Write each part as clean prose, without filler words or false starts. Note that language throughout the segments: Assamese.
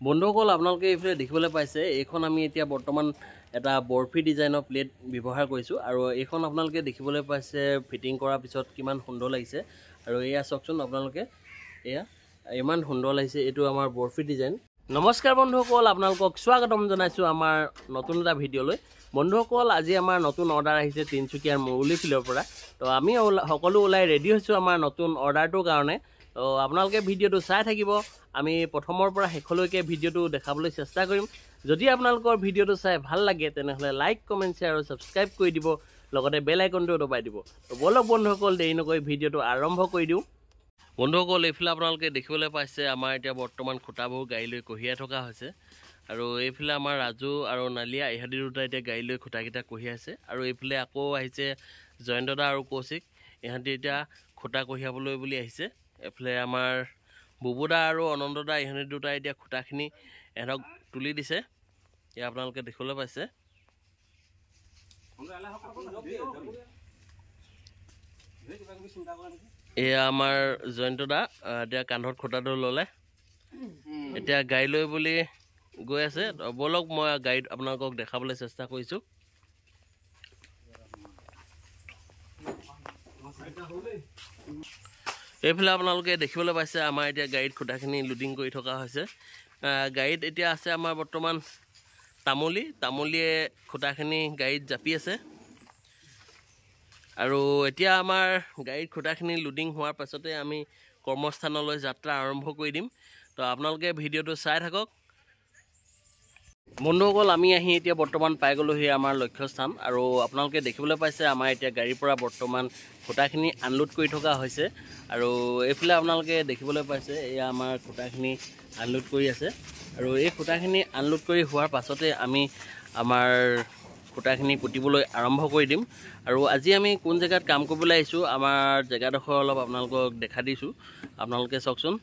বন্ধুসকল আপোনালোকে এইফালে দেখিবলৈ পাইছে এইখন আমি এতিয়া বৰ্তমান এটা বৰফি ডিজাইনৰ প্লেট ব্যৱহাৰ কৰিছোঁ আৰু এইখন আপোনালোকে দেখিবলৈ পাইছে ফিটিং কৰাৰ পিছত কিমান সুন্দৰ লাগিছে আৰু এয়া চাওকচোন আপোনালোকে এয়া ইমান সুন্দৰ লাগিছে এইটো আমাৰ বৰফি ডিজাইন। নমস্কাৰ বন্ধুসকল, আপোনালোকক স্বাগতম জনাইছোঁ আমাৰ নতুন এটা ভিডিঅ'লৈ। বন্ধুসকল আজি আমাৰ নতুন অৰ্ডাৰ আহিছে তিনিচুকীয়াৰ মুৰুলি ফিল্ডৰ পৰা। তো আমি সকলো ওলাই ৰেডি হৈছোঁ আমাৰ নতুন অৰ্ডাৰটোৰ কাৰণে। তো আপোনালোকে ভিডিঅ'টো চাই থাকিব, আমি প্ৰথমৰ পৰা শেষলৈকে ভিডিঅ'টো দেখাবলৈ চেষ্টা কৰিম। যদি আপোনালোকৰ ভিডিঅ'টো চাই ভাল লাগে তেনেহ'লে লাইক কমেণ্ট শ্বেয়াৰ আৰু ছাবস্ক্ৰাইব কৰি দিব, লগতে বেল আইকনটো দবাই দিব। তো বলক বন্ধুসকল দেৰি নকৰি ভিডিঅ'টো আৰম্ভ কৰি দিওঁ। বন্ধুসকল এইফালে আপোনালোকে দেখিবলৈ পাইছে আমাৰ এতিয়া বৰ্তমান খুঁটাবোৰ গাড়ী লৈ কঢ়িয়াই থকা হৈছে আৰু এইফালে আমাৰ ৰাজু আৰু নালিয়া ইহঁতি দুটা এতিয়া গাড়ী লৈ খুঁটাকেইটা কঢ়িয়াই আছে আৰু এইফালে আকৌ আহিছে জয়ন্ত দা আৰু কৌশিক, ইহঁতি এতিয়া খুঁটা কঢ়িয়াবলৈ বুলি আহিছে। এইফালে আমাৰ বুবুদা আৰু অনন্ত দা ইহঁতি দুটা এতিয়া খুঁটাখিনি এহঁতক তুলি দিছে, এয়া আপোনালোকে দেখিবলৈ পাইছে। এয়া আমাৰ জয়ন্ত দা এতিয়া কান্ধত খুঁটাটো ল'লে, এতিয়া গাড়ী লৈ বুলি গৈ আছে। বলক মই গাড়ীত আপোনালোকক দেখাবলৈ চেষ্টা কৰিছোঁ। এইফালে আপোনালোকে দেখিবলৈ পাইছে আমাৰ এতিয়া গাড়ীত খুঁটাখিনি লোডিং কৰি থকা হৈছে। গাড়ীত এতিয়া আছে আমাৰ বৰ্তমান তামুলীয়ে খুঁটাখিনি গাড়ীত জাপি আছে আৰু এতিয়া আমাৰ গাড়ীত খুঁটাখিনি লোডিং হোৱাৰ পাছতে আমি কৰ্মস্থানলৈ যাত্ৰা আৰম্ভ কৰি দিম। তো আপোনালোকে ভিডিঅ'টো চাই থাকক। বন্ধুসকল আমি আহি এতিয়া বৰ্তমান পাই গ'লোহি আমাৰ লক্ষ্যস্থান আৰু আপোনালোকে দেখিবলৈ পাইছে আমাৰ এতিয়া গাড়ীৰ পৰা বৰ্তমান খুঁটাখিনি আনলোড কৰি থকা হৈছে আৰু এইফালে আপোনালোকে দেখিবলৈ পাইছে এয়া আমাৰ খুঁটাখিনি আনলোড কৰি আছে আৰু এই খুঁটাখিনি আনলোড কৰি হোৱাৰ পাছতে আমি আমাৰ খুঁটাখিনি পুতিবলৈ আৰম্ভ কৰি দিম। আৰু আজি আমি কোন জেগাত কাম কৰিবলৈ আহিছোঁ আমাৰ জেগাডোখৰ অলপ আপোনালোকক দেখা দিছোঁ, আপোনালোকে চাওকচোন।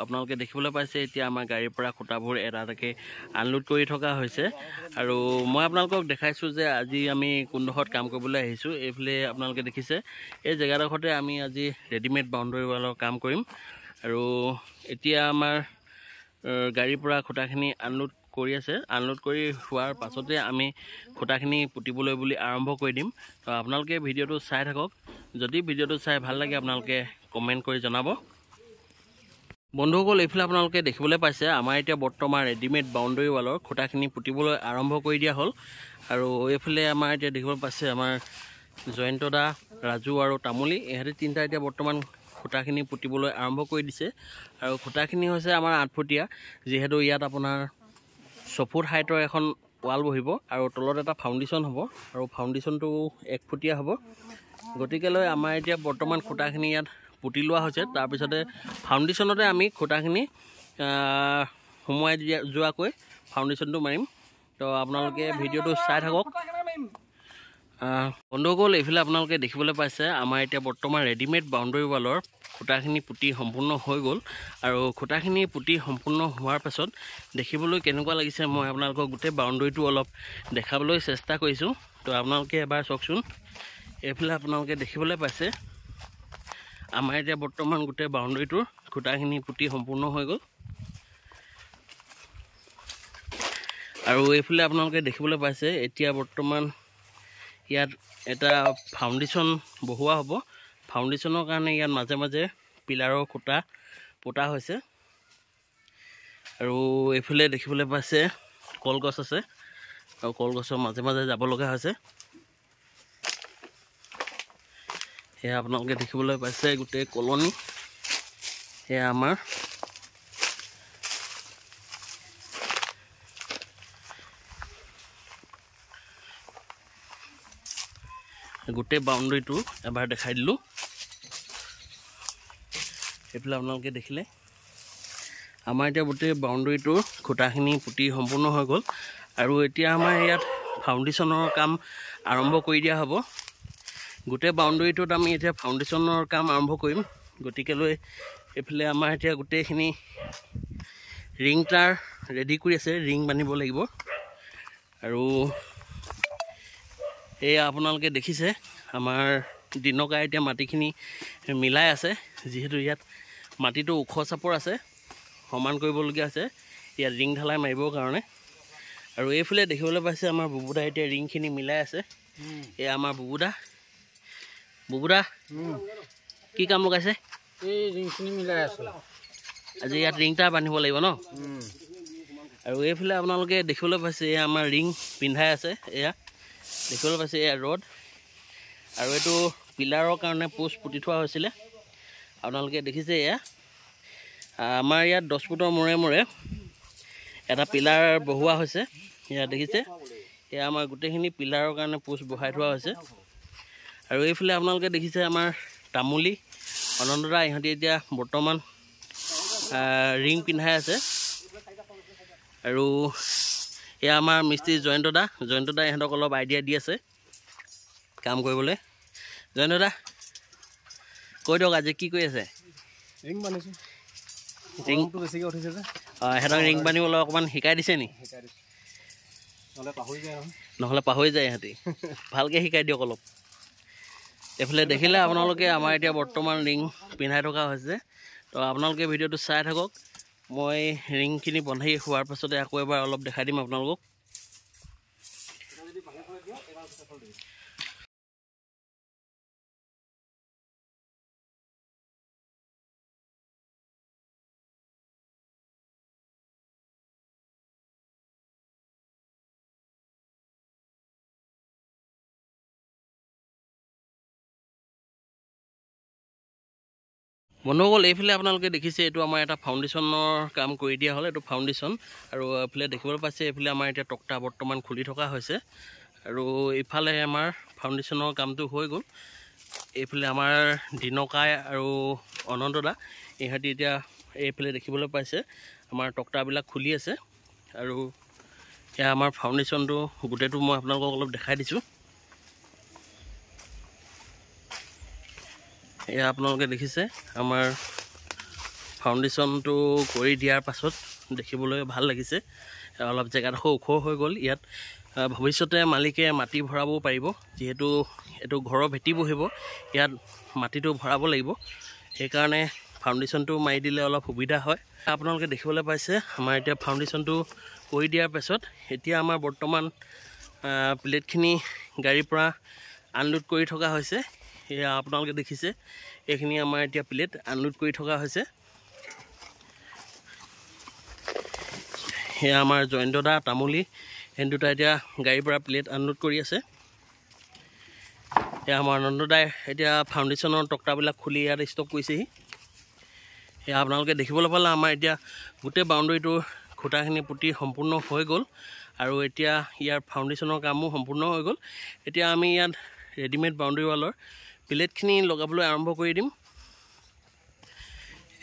আপোনালোকে দেখিবলৈ পাইছে এতিয়া আমাৰ গাড়ীৰ পৰা খুঁটাবোৰ এটা এটাকৈ আনলোড কৰি থকা হৈছে আৰু মই আপোনালোকক দেখাইছোঁ যে আজি আমি কোনডোখৰত কাম কৰিবলৈ আহিছোঁ। এইফালে আপোনালোকে দেখিছে এই জেগাডোখৰতে আমি আজি ৰেডিমেড বাউণ্ডাৰী ৱালৰ কাম কৰিম আৰু এতিয়া আমাৰ গাড়ীৰ পৰা খুঁটাখিনি আনলোড কৰি আছে। আনলোড কৰি হোৱাৰ পাছতে আমি খুঁটাখিনি পুতিবলৈ বুলি আৰম্ভ কৰি দিম। তো আপোনালোকে ভিডিঅ'টো চাই থাকক, যদি ভিডিঅ'টো চাই ভাল লাগে আপোনালোকে কমেণ্ট কৰি জনাব। বন্ধুসকল এইফালে আপোনালোকে দেখিবলৈ পাইছে আমাৰ এতিয়া বৰ্তমান ৰেডিমেড বাউণ্ডাৰী ৱালৰ খুঁটাখিনি পুতিবলৈ আৰম্ভ কৰি দিয়া হ'ল আৰু এইফালে আমাৰ এতিয়া দেখিবলৈ পাইছে আমাৰ জয়ন্ত দা, ৰাজু আৰু তামুলী ইহঁতি তিনিটা এতিয়া বৰ্তমান খুঁটাখিনি পুতিবলৈ আৰম্ভ কৰি দিছে আৰু খুঁটাখিনি হৈছে আমাৰ 8 ফুটীয়া, যিহেতু ইয়াত আপোনাৰ 6 ফুট হাইটৰ এখন ৱাল বহিব আৰু তলত এটা ফাউণ্ডেশ্যন হ'ব আৰু ফাউণ্ডেশ্যনটো 1 ফুটীয়া হ'ব। গতিকেলৈ আমাৰ এতিয়া বৰ্তমান খুঁটাখিনি ইয়াত পুতি লোৱা হৈছে, তাৰপিছতে ফাউণ্ডেশ্যনতে আমি খুঁটাখিনি সোমোৱাই যোৱাকৈ ফাউণ্ডেশ্যনটো মাৰিম। তো আপোনালোকে ভিডিঅ'টো চাই থাকক। বন্ধুসকল এইফালে আপোনালোকে দেখিবলৈ পাইছে আমাৰ এতিয়া বৰ্তমান ৰেডিমেড বাউণ্ডাৰী ৱালৰ খুঁটাখিনি পুতি সম্পূৰ্ণ হৈ গ'ল আৰু খুঁটাখিনি পুতি সম্পূৰ্ণ হোৱাৰ পাছত দেখিবলৈ কেনেকুৱা লাগিছে মই আপোনালোকক গোটেই বাউণ্ডাৰীটো অলপ দেখাবলৈ চেষ্টা কৰিছোঁ। তো আপোনালোকে এবাৰ চাওকচোন। এইফালে আপোনালোকে দেখিবলৈ পাইছে আমাৰ এতিয়া বৰ্তমান গোটেই বাউণ্ডাৰীটোৰ খুঁটাখিনি পুতি সম্পূৰ্ণ হৈ গ'ল আৰু এইফালে আপোনালোকে দেখিবলৈ পাইছে এতিয়া বৰ্তমান ইয়াত এটা ফাউণ্ডেশ্যন বহুৱা হ'ব। ফাউণ্ডেশ্যনৰ কাৰণে ইয়াত মাজে মাজে পিলাৰৰ খুঁটা পোতা হৈছে আৰু এইফালে দেখিবলৈ পাইছে কলগছ আছে আৰু কলগছৰ মাজে মাজে যাব লগা হৈছে। এয়া আপোনালোকে দেখিবলৈ পাইছে গোটেই কলনি, এয়া আমাৰ গোটেই বাউণ্ডাৰীটো এবাৰ দেখাই দিলোঁ। এইফালে আপোনালোকে দেখিলে আমাৰ এতিয়া গোটেই বাউণ্ডাৰীটোৰ খুঁটাখিনি পুতি সম্পূৰ্ণ হৈ গ'ল আৰু এতিয়া আমাৰ ইয়াত ফাউণ্ডেশ্যনৰ কাম আৰম্ভ কৰি দিয়া হ'ব। গোটেই বাউণ্ডাৰীটোত আমি এতিয়া ফাউণ্ডেশ্যনৰ কাম আৰম্ভ কৰিম। গতিকেলৈ এইফালে আমাৰ এতিয়া গোটেইখিনি ৰিং তাৰ ৰেডি কৰি আছে, ৰিং বান্ধিব লাগিব আৰু এয়া আপোনালোকে দেখিছে আমাৰ দিনকা এতিয়া মাটিখিনি মিলাই আছে, যিহেতু ইয়াত মাটিটো ওখ চাপৰ আছে সমান কৰিবলগীয়া আছে ইয়াত ৰিং ঢালাই মাৰিবৰ কাৰণে। আৰু এইফালে দেখিবলৈ পাইছে আমাৰ বুবুদা এতিয়া ৰিংখিনি মিলাই আছে। এয়া আমাৰ বুবুদা কি কাম লগাইছে? এই ৰিংখিনি মিলাই আছে। আজি ইয়াত ৰিংটা বান্ধিব লাগিব ন? আৰু এইফালে আপোনালোকে দেখিবলৈ পাইছে এয়া আমাৰ ৰিং পিন্ধাই আছে। এয়া দেখিবলৈ পাইছে এয়া ৰড, আৰু এইটো পিলাৰৰ কাৰণে পোষ্ট পুতি থোৱা হৈছিলে। আপোনালোকে দেখিছে এয়া আমাৰ ইয়াত 10 ফুটৰ মূৰে মূৰে এটা পিলাৰ বহোৱা হৈছে। এয়া দেখিছে এয়া আমাৰ গোটেইখিনি পিলাৰৰ কাৰণে পোষ্ট বহাই থোৱা হৈছে। আৰু এইফালে আপোনালোকে দেখিছে আমাৰ তামুলী অনন্তদা, ইহঁতি এতিয়া বৰ্তমান ৰিং পিন্ধাই আছে। আৰু এয়া আমাৰ মিস্ত্ৰী জয়ন্তদা ইহঁতক অলপ আইডিয়া দি আছে কাম কৰিবলৈ। জয়ন্তদা কৈ দিয়ক আজি কি কৰি আছে? ৰিং বান্ধিছোঁ। ৰিংটো বেছিকৈ উঠিছে যে সিহঁতক ৰিং বান্ধিবলৈ অকণমান শিকাই দিছে নি? নহ'লে পাহৰি যায় ইহঁতি। ভালকৈ শিকাই দিয়ক অলপ। এইফালে দেখিলে আপোনালোকে আমাৰ এতিয়া বৰ্তমান ৰিং পিন্ধাই থকা হৈছে। তো আপোনালোকে ভিডিঅ'টো চাই থাকক। মই ৰিংখিনি বন্ধি হোৱাৰ পাছতে আকৌ এবাৰ অলপ দেখাই দিম আপোনালোকক। বন্ধুসকল এইফালে আপোনালোকে দেখিছে এইটো আমাৰ এটা ফাউণ্ডেশ্যনৰ কাম কৰি দিয়া হ'ল। এইটো ফাউণ্ডেশ্যন, আৰু এইফালে দেখিবলৈ পাইছে এইফালে আমাৰ এতিয়া তক্তা বৰ্তমান খুলি থকা হৈছে। আৰু এইফালে আমাৰ ফাউণ্ডেশ্যনৰ কামটো হৈ গ'ল। এইফালে আমাৰ দিনকাই আৰু অনন্তদা ইহঁতি এতিয়া এইফালে দেখিবলৈ পাইছে আমাৰ তক্তাবিলাক খুলি আছে। আৰু এয়া আমাৰ ফাউণ্ডেশ্যনটো গোটেইটো মই আপোনালোকক অলপ দেখাই দিছোঁ। এয়া আপোনালোকে দেখিছে আমাৰ ফাউণ্ডেশ্যনটো কৰি দিয়াৰ পাছত দেখিবলৈ ভাল লাগিছে। অলপ জেগাডোখৰ ওখ হৈ গ'ল। ইয়াত ভৱিষ্যতে মালিকে মাটি ভৰাবও পাৰিব, যিহেতু এইটো ঘৰৰ ভেটি বহিব, ইয়াত মাটিটো ভৰাব লাগিব। সেইকাৰণে ফাউণ্ডেশ্যনটো মাৰি দিলে অলপ সুবিধা হয়। আপোনালোকে দেখিবলৈ পাইছে আমাৰ এতিয়া ফাউণ্ডেশ্যনটো কৰি দিয়াৰ পাছত এতিয়া আমাৰ বৰ্তমান প্লেটখিনি গাড়ীৰ পৰা আনলোড কৰি থকা হৈছে। এয়া আপোনালোকে দেখিছে এইখিনি আমাৰ এতিয়া প্লেট আনলোড কৰি থকা হৈছে। এয়া আমাৰ জয়ন্তদা তামুলী এই দুটা এতিয়া গাড়ীৰ পৰা প্লেট আনলোড কৰি আছে। এয়া আমাৰ আনন্দদাই এতিয়া ফাউণ্ডেশ্যনৰ তক্তাবিলাক খুলি ইয়াত ষ্টক কৰিছেহি। এয়া আপোনালোকে দেখিবলৈ পালে আমাৰ এতিয়া গোটেই বাউণ্ডেৰীটোৰ খুঁটাখিনি পুতি সম্পূৰ্ণ হৈ গ'ল। আৰু এতিয়া ইয়াৰ ফাউণ্ডেশ্যনৰ কামো সম্পূৰ্ণ হৈ গ'ল। এতিয়া আমি ইয়াত ৰেডিমেড বাউণ্ডেৰী ৱালৰ প্লেটখিনি লগাবলৈ আৰম্ভ কৰি দিম।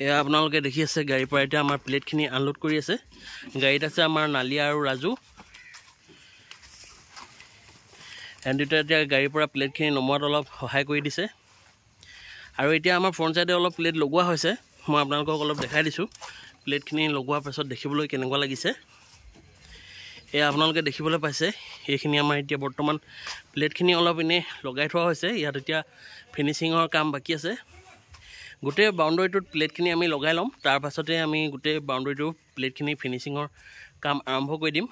এয়া আপোনালোকে দেখি আছে গাড়ীৰ পৰা এতিয়া আমাৰ প্লেটখিনি আনলোড কৰি আছে। গাড়ীত আছে আমাৰ নালিয়া আৰু ৰাজু। দুটা এতিয়া গাড়ীৰ পৰা প্লেটখিনি নমোৱাত অলপ সহায় কৰি দিছে। আৰু এতিয়া আমাৰ ফ্ৰণ্ট চাইডে অলপ প্লেট লগোৱা হৈছে। মই আপোনালোকক অলপ দেখাই দিছোঁ প্লেটখিনি লগোৱাৰ পাছত দেখিবলৈ কেনেকুৱা লাগিছে। এয়া আপোনালোকে দেখিবলৈ পাইছে এইখিনি আমাৰ এতিয়া বৰ্তমান প্লেটখিনি অলপ এনেই লগাই থোৱা হৈছে। ইয়াত এতিয়া ফিনিচিঙৰ কাম বাকী আছে। গোটেই বাউণ্ডেৰীটোত প্লেটখিনি আমি লগাই ল'ম, তাৰ পাছতে আমি গোটেই বাউণ্ডেৰীটো প্লেটখিনি ফিনিচিঙৰ কাম আৰম্ভ কৰি দিম।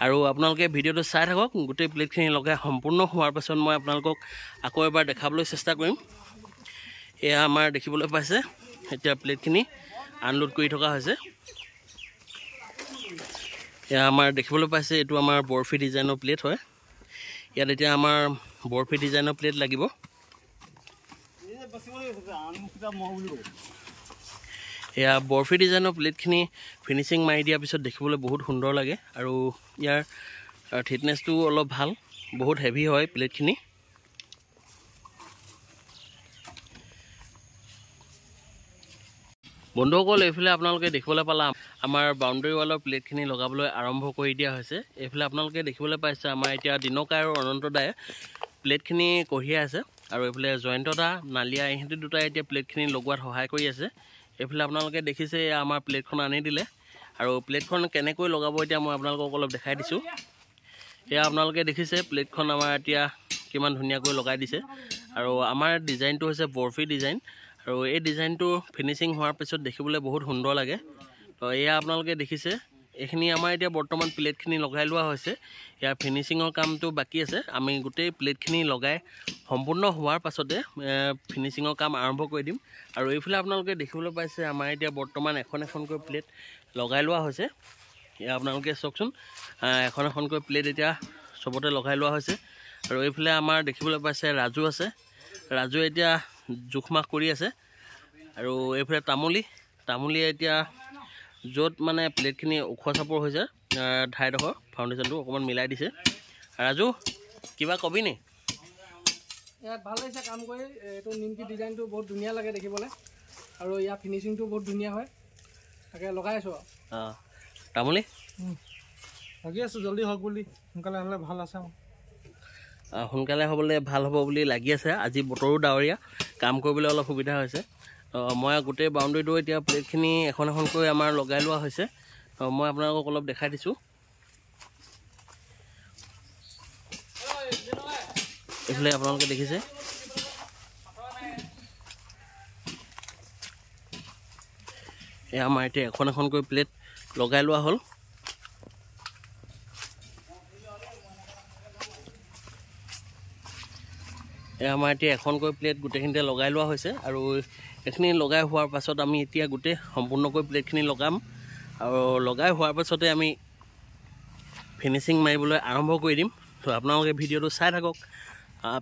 আৰু আপোনালোকে ভিডিঅ'টো চাই থাকক। গোটেই প্লেটখিনি লগাই সম্পূৰ্ণ হোৱাৰ পাছত মই আপোনালোকক আকৌ এবাৰ দেখাবলৈ চেষ্টা কৰিম। এয়া আমাৰ দেখিবলৈ পাইছে এতিয়া প্লেটখিনি আনলোড কৰি থকা হৈছে। এয়া আমাৰ দেখিবলৈ পাইছে এইটো আমাৰ বৰফি ডিজাইনৰ প্লেট হয়। ইয়াত এতিয়া আমাৰ বৰফি ডিজাইনৰ প্লেট লাগিব। এয়া বৰফি ডিজাইনৰ প্লেটখিনি ফিনিচিং মাৰি দিয়াৰ পিছত দেখিবলৈ বহুত সুন্দৰ লাগে। আৰু ইয়াৰ থিকনেছটো অলপ ভাল, বহুত হেভি হয় প্লেটখিনি। বন্ধুসকল এইফালে আপোনালোকে দেখিবলৈ পালা আমাৰ বাউণ্ডেৰী ৱালৰ প্লেটখিনি লগাবলৈ আৰম্ভ কৰি দিয়া হৈছে। এইফালে আপোনালোকে দেখিবলৈ পাইছে আমাৰ এতিয়া দিনকাই আৰু অনন্তদাই প্লেটখিনি কঢ়িয়াই আছে। আৰু এইফালে জয়ন্তদা নালিয়া ইহঁতি দুটাই এতিয়া প্লেটখিনি লগোৱাত সহায় কৰি আছে। এইফালে আপোনালোকে দেখিছে আমাৰ প্লেটখন আনি দিলে। আৰু প্লেটখন কেনেকৈ লগাব এতিয়া মই আপোনালোকক অলপ দেখাই দিছোঁ। এয়া আপোনালোকে দেখিছে প্লেটখন আমাৰ এতিয়া কিমান ধুনীয়াকৈ লগাই দিছে। আৰু আমাৰ ডিজাইনটো হৈছে বৰফি ডিজাইন। আৰু এই ডিজাইনটো ফিনিচিং হোৱাৰ পিছত দেখিবলৈ বহুত সুন্দৰ লাগে। তো এয়া আপোনালোকে দেখিছে, এইখিনি আমাৰ এতিয়া বৰ্তমান প্লেটখিনি লগাই লোৱা হৈছে। ইয়াৰ ফিনিচিঙৰ কামটো বাকী আছে। আমি গোটেই প্লেটখিনি লগাই সম্পূৰ্ণ হোৱাৰ পাছতে ফিনিচিঙৰ কাম আৰম্ভ কৰি দিম। আৰু এইফালে আপোনালোকে দেখিবলৈ পাইছে আমাৰ এতিয়া বৰ্তমান এখন এখনকৈ প্লেট লগাই লোৱা হৈছে। এয়া আপোনালোকে চাওকচোন, এখন এখনকৈ প্লেট এতিয়া চবতে লগাই লোৱা হৈছে। আৰু এইফালে আমাৰ দেখিবলৈ পাইছে ৰাজু আছে। ৰাজু এতিয়া জোখমাখ কৰি আছে। আৰু এইফালে তামুলীয়ে এতিয়া য'ত মানে প্লেটখিনি ওখ চাপৰ হৈছে ঠাইডোখৰ ফাউণ্ডেশ্যনটো অকণমান মিলাই দিছে। ৰাজু, কিবা কবি নি? ইয়াত ভাল লাগিছে কাম কৰি। এইটো নিমকি ডিজাইনটো বহুত ধুনীয়া লাগে দেখিবলৈ, আৰু ইয়াৰ ফিনিচিংটো বহুত ধুনীয়া হয়। তাকে লগাই আছোঁ আৰু। তামুলী লাগি আছোঁ, জল্দি হওক বুলি। সোনকালে হ'লে ভাল আছে। সোনকালে হ'বলৈ ভাল হ'ব বুলি লাগি আছে। আজি বতৰো ডাৱৰীয়া, কাম কৰিবলৈ অলপ সুবিধা হৈছে। মই গোটেই বাউণ্ডেৰীটো এতিয়া প্লেটখিনি এখন এখনকৈ আমাৰ লগাই লোৱা হৈছে। মই আপোনালোকক অলপ দেখাই দিছোঁ। এইফালে আপোনালোকে দেখিছে, এয়া আমাৰ এতিয়া এখন এখনকৈ প্লেট লগাই লোৱা হ'ল। আমাৰ এতিয়া এখনকৈ প্লেট গোটেইখিনিতে লগাই লোৱা হৈছে। আৰু এইখিনি লগাই হোৱাৰ পাছত আমি এতিয়া গোটেই সম্পূৰ্ণকৈ প্লেটখিনি লগাম। আৰু লগাই হোৱাৰ পাছতে আমি ফিনিচিং মাৰিবলৈ আৰম্ভ কৰি দিম। তো আপোনালোকে ভিডিঅ'টো চাই থাকক।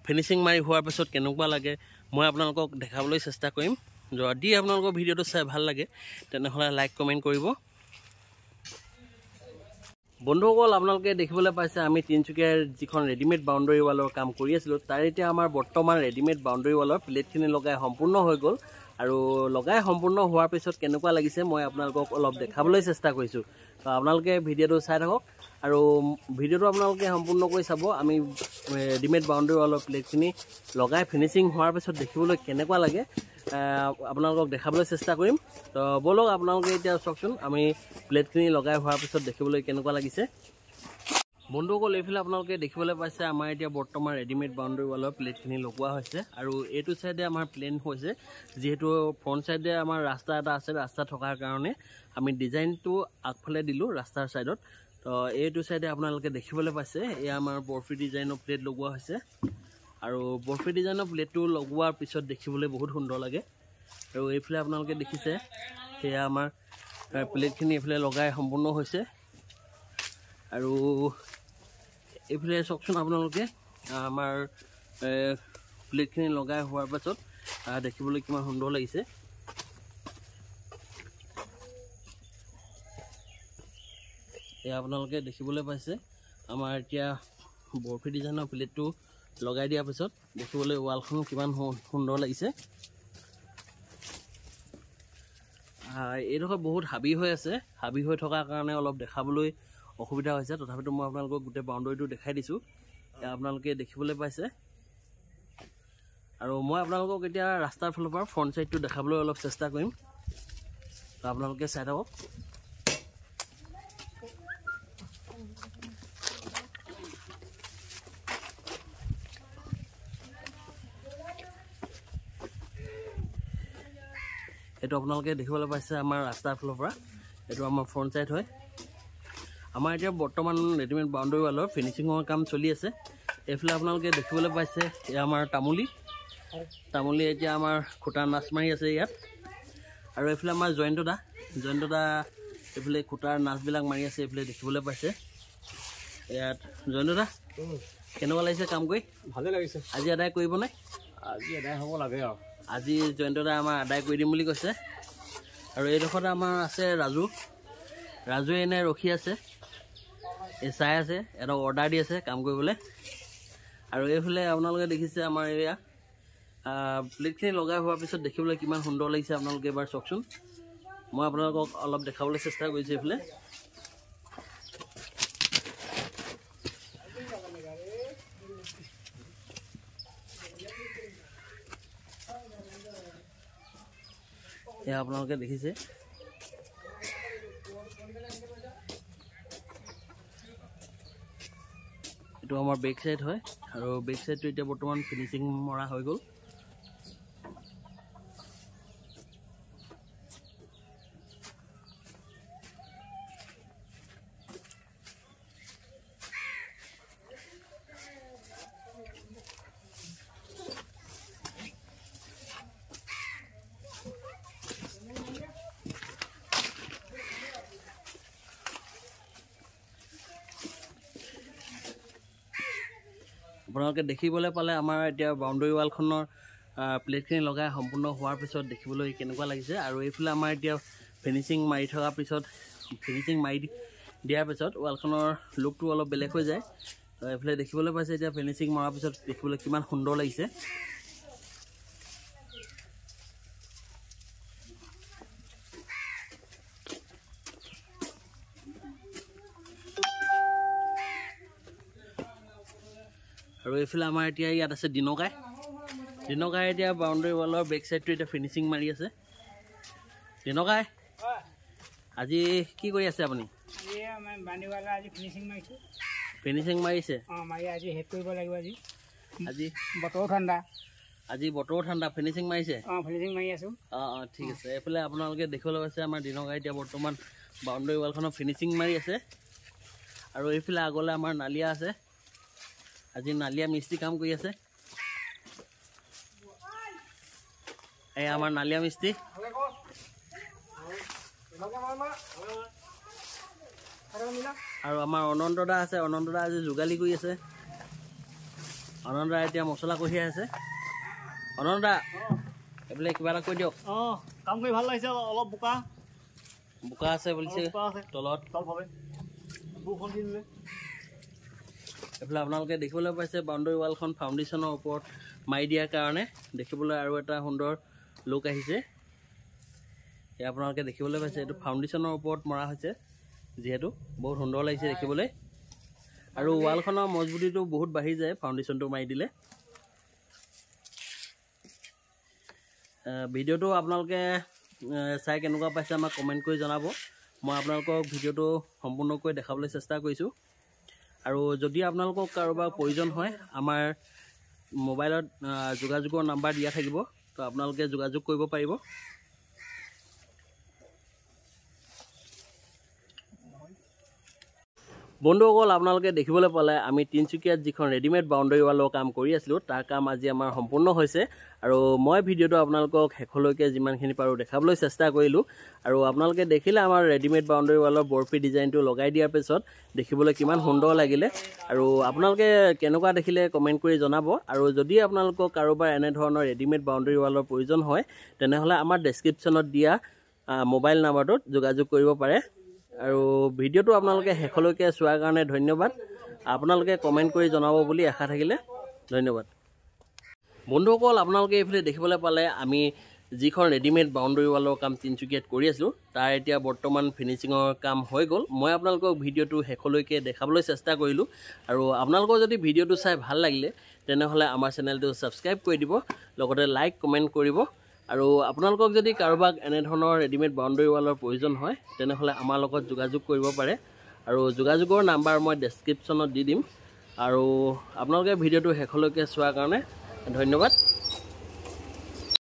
ফিনিচিং মাৰি হোৱাৰ পাছত কেনেকুৱা লাগে মই আপোনালোকক দেখাবলৈ চেষ্টা কৰিম। যদি আপোনালোকৰ ভিডিঅ'টো চাই ভাল লাগে তেনেহ'লে লাইক কমেণ্ট কৰিব। বন্ধুসকল, আপোনালোকে দেখিবলৈ পাইছে আমি তিনিচুকীয়াৰ যিখন ৰেডিমেড বাউণ্ডেৰী ৱালৰ কাম কৰি আছিলোঁ, তাৰ এতিয়া আমাৰ বৰ্তমান ৰেডিমেড বাউণ্ডেৰী ৱালৰ প্লেটখিনি লগাই সম্পূৰ্ণ হৈ গ'ল। আৰু লগাই সম্পূৰ্ণ হোৱাৰ পিছত কেনেকুৱা লাগিছে মই আপোনালোকক অলপ দেখাবলৈ চেষ্টা কৰিছোঁ। তো আপোনালোকে ভিডিঅ'টো চাই থাকক। আৰু ভিডিঅ'টো আপোনালোকে সম্পূৰ্ণকৈ চাব। আমি ৰেডিমেড বাউণ্ডেৰী ৱালৰ প্লেটখিনি লগাই ফিনিচিং হোৱাৰ পিছত দেখিবলৈ কেনেকুৱা লাগে আপোনালোকক দেখাবলৈ চেষ্টা কৰিম। তো ব'লক আপোনালোকে এতিয়া চাওকচোন আমি প্লেটখিনি লগাই হোৱাৰ পিছত দেখিবলৈ কেনেকুৱা লাগিছে। বন্ধুসকল, এইফালে আপোনালোকে দেখিবলৈ পাইছে আমাৰ এতিয়া বৰ্তমান ৰেডিমেড বাউণ্ডেৰী ৱালৰ প্লেটখিনি লগোৱা হৈছে। আৰু এইটো ছাইডে আমাৰ প্লেন হৈছে, যিহেতু ফ্ৰণ্ট ছাইডে আমাৰ ৰাস্তা এটা আছে। ৰাস্তা থকাৰ কাৰণে আমি ডিজাইনটো আগফালে দিলোঁ ৰাস্তাৰ ছাইডত। তো এইটো ছাইডে আপোনালোকে দেখিবলৈ পাইছে এয়া আমাৰ বৰফি ডিজাইনৰ প্লেট লগোৱা হৈছে। আৰু বৰফি ডিজাইনৰ প্লেটটো লগোৱাৰ পিছত দেখিবলৈ বহুত সুন্দৰ লাগে। আৰু এইফালে আপোনালোকে দেখিছে সেয়া আমাৰ প্লেটখিনি এইফালে লগাই সম্পূৰ্ণ হৈছে। আৰু এইফালে চাওকচোন আপোনালোকে আমাৰ প্লেটখিনি লগাই হোৱাৰ পাছত দেখিবলৈ কিমান সুন্দৰ লাগিছে। এয়া আপোনালোকে দেখিবলৈ পাইছে আমাৰ এতিয়া বৰফি ডিজাইনৰ প্লেটটো লগাই দিয়াৰ পিছত দেখিবলৈ ৱালখন কিমান সুন্দৰ লাগিছে। এইডোখৰ বহুত হাবি হৈ আছে। হাবি হৈ থকাৰ কাৰণে অলপ দেখাবলৈ অসুবিধা হৈছে। তথাপিতো মই আপোনালোকক গোটেই বাউণ্ডেৰীটো দেখাই দিছোঁ। আপোনালোকে দেখিবলৈ পাইছে। আৰু মই আপোনালোকক এতিয়া ৰাস্তাৰ ফালৰ পৰা ফ্ৰণ্ট ছাইডটো দেখাবলৈ অলপ চেষ্টা কৰিম। আপোনালোকে চাই থাকক। এইটো আপোনালোকে দেখিবলৈ পাইছে আমাৰ ৰাস্তাৰ ফালৰ পৰা। এইটো আমাৰ ফ্ৰণ্ট ছাইড হয়। আমাৰ এতিয়া বৰ্তমান ৰেডিমেড বাউণ্ডেৰী ৱালৰ ফিনিচিঙৰ কাম চলি আছে। এইফালে আপোনালোকে দেখিবলৈ পাইছে এয়া আমাৰ তামুলী এতিয়া আমাৰ খুঁটা নাচ মাৰি আছে ইয়াত। আৰু এইফালে আমাৰ জয়ন্ত দা এইফালে খুঁটাৰ নাচবিলাক মাৰি আছে। এইফালে দেখিবলৈ পাইছে ইয়াত জয়ন্ত দা, কেনেকুৱা লাগিছে কাম কৰি? ভালেই লাগিছে। আজি আদায় কৰিবনে? আজি আদায় হ'ব লাগে আৰু। আজি জয়ন্ত দা আমাৰ আদায় কৰি দিম বুলি কৈছে। আৰু এইডোখৰতে আমাৰ আছে ৰাজুৱে এনে ৰখি আছে, চাই আছে, এটা অৰ্ডাৰ দি আছে কাম কৰিবলৈ। আৰু এইফালে আপোনালোকে দেখিছে আমাৰ এয়া প্লেটখিনি লগাই হোৱাৰ পিছত দেখিবলৈ কিমান সুন্দৰ লাগিছে আপোনালোকে এবাৰ চাওকচোন। মই আপোনালোকক অলপ দেখাবলৈ চেষ্টা কৰিছোঁ। এইফালে এয়া আপোনালোকে দেখিছে। এইটো আমাৰ বেক সাইড হয়। আৰু বেক সাইডটো এতিয়া বৰ্তমান ফিনিচিং মৰা হৈ গ'ল। আপোনালোকে দেখিবলৈ পালে আমাৰ এতিয়া বাউণ্ডাৰী ৱালখনৰ প্লেটখিনি লগাই সম্পূৰ্ণ হোৱাৰ পিছত দেখিবলৈ কেনেকুৱা লাগিছে। আৰু এইফালে আমাৰ এতিয়া ফিনিচিং মাৰি থকাৰ পিছত দিয়াৰ পিছত ৱালখনৰ লুকটো অলপ বেলেগ হৈ যায়। এইফালে দেখিবলৈ পাইছে এতিয়া ফিনিচিং মৰাৰ পিছত দেখিবলৈ কিমান সুন্দৰ লাগিছে। আৰু এইফালে আমাৰ এতিয়া ইয়াত আছে দিনকাই এতিয়া বাউণ্ডাৰী ৱালৰ বেক চাইডটো এতিয়া ফিনিচিং মাৰি আছে। দিনকাই আজি কি কৰি আছে আপুনি? ফিনিচিং মাৰিছে। আজি বতৰো ঠাণ্ডা ফিনিচিং মাৰিছে। ঠিক আছে। এইফালে আপোনালোকে দেখিবলৈ পাইছে আমাৰ দিনকাই এতিয়া বৰ্তমান বাউণ্ডাৰী ৱালখনৰ ফিনিচিং মাৰি আছে। আৰু এইফালে আগলৈ আমাৰ নালিয়া আছে। আজি নালিয়া মিস্ত্ৰী কাম কৰি আছে। এই আমাৰ নালিয়া মিস্ত্ৰী। আৰু আমাৰ অনন্ত দা আছে। অনন্ত দা আজি যোগালী কৰি আছে। অনন্ত দা এতিয়া মছলা কঢ়িয়াই আছে। অনন্ত দা এইফালে কিবা এটা কৈ দিয়ক। কাম কৰি ভাল লাগিছে। অলপ বোকা আছে বুলিছে তলত। এইফালে আপোনালোকে দেখিবলৈ পাইছে বাউণ্ডাৰী ৱালখন ফাউণ্ডেশ্যনৰ ওপৰত মাৰি দিয়াৰ কাৰণে দেখিবলৈ আৰু এটা সুন্দৰ লুক আহিছে। এয়া আপোনালোকে দেখিবলৈ পাইছে এইটো ফাউণ্ডেশ্যনৰ ওপৰত মৰা হৈছে, যিহেতু বহুত সুন্দৰ লাগিছে দেখিবলৈ। আৰু ৱালখনৰ মজবুতিটো বহুত বাঢ়ি যায় ফাউণ্ডেশ্যনটো মাৰি দিলে। ভিডিঅ'টো আপোনালোকে চাই কেনেকুৱা পাইছে আমাক কমেণ্ট কৰি জনাব। মই আপোনালোকক ভিডিঅ'টো সম্পূৰ্ণকৈ দেখাবলৈ চেষ্টা কৰিছোঁ। আৰু যদি আপোনালোকক কাৰোবাৰ প্ৰয়োজন হয় আমাৰ মোবাইলত যোগাযোগৰ নাম্বাৰ দিয়া থাকিব, তো আপোনালোকে যোগাযোগ কৰিব পাৰিব। বন্ধুসকল আপোনালোকে দেখিবলৈ পালে আমি তিনিচুকীয়াত যিখন ৰেডিমেড বাউণ্ডাৰী ৱালৰ কাম কৰি আছিলোঁ তাৰ কাম আজি আমাৰ সম্পূৰ্ণ হৈছে। আৰু মই ভিডিঅ'টো আপোনালোকক শেষলৈকে যিমানখিনি পাৰোঁ দেখাবলৈ চেষ্টা কৰিলোঁ। আৰু আপোনালোকে দেখিলে আমাৰ ৰেডিমেড বাউণ্ডাৰী ৱালৰ বৰফি ডিজাইনটো লগাই দিয়াৰ পিছত দেখিবলৈ কিমান সুন্দৰ লাগিলে। আৰু আপোনালোকে কেনেকুৱা দেখিলে কমেণ্ট কৰি জনাব। আৰু যদি আপোনালোকক কাৰোবাৰ এনেধৰণৰ ৰেডিমেড বাউণ্ডাৰী ৱালৰ প্ৰয়োজন হয় তেনেহ'লে আমাৰ ডেছক্ৰিপশ্যনত দিয়া মোবাইল নাম্বাৰটোত যোগাযোগ কৰিব পাৰে। আৰু ভিডিঅ'টো আপোনালোকে শেষলৈকে চোৱাৰ কাৰণে ধন্যবাদ। আপোনালোকে কমেণ্ট কৰি জনাব বুলি আশা থাকিলে ধন্যবাদ। বন্ধুসকল আপোনালোকে এইফালে দেখিবলৈ পালে আমি যিখন ৰেডিমেড বাউণ্ডাৰী ৱালৰ কাম তিনিচুকীয়াত কৰি আছিলোঁ তাৰ এতিয়া বৰ্তমান ফিনিচিঙৰ কাম হৈ গ'ল। মই আপোনালোকক ভিডিঅ'টো শেষলৈকে দেখাবলৈ চেষ্টা কৰিলোঁ। আৰু আপোনালোকৰ যদি ভিডিঅ'টো চাই ভাল লাগিলে তেনেহ'লে আমাৰ চেনেলটো ছাবস্ক্ৰাইব কৰি দিব, লগতে লাইক কমেণ্ট কৰিব। আৰু আপোনালোকক যদি কাৰোবাক এনেধৰণৰ ৰেডিমেড বাউণ্ডাৰী ৱালৰ প্ৰয়োজন হয় তেনেহ'লে আমাৰ লগত যোগাযোগ কৰিব পাৰে। আৰু যোগাযোগৰ নাম্বাৰ মই ডেছক্ৰিপশ্যনত দি দিম। আৰু আপোনালোকে ভিডিঅ'টো শেষলৈকে চোৱাৰ কাৰণে ধন্যবাদ।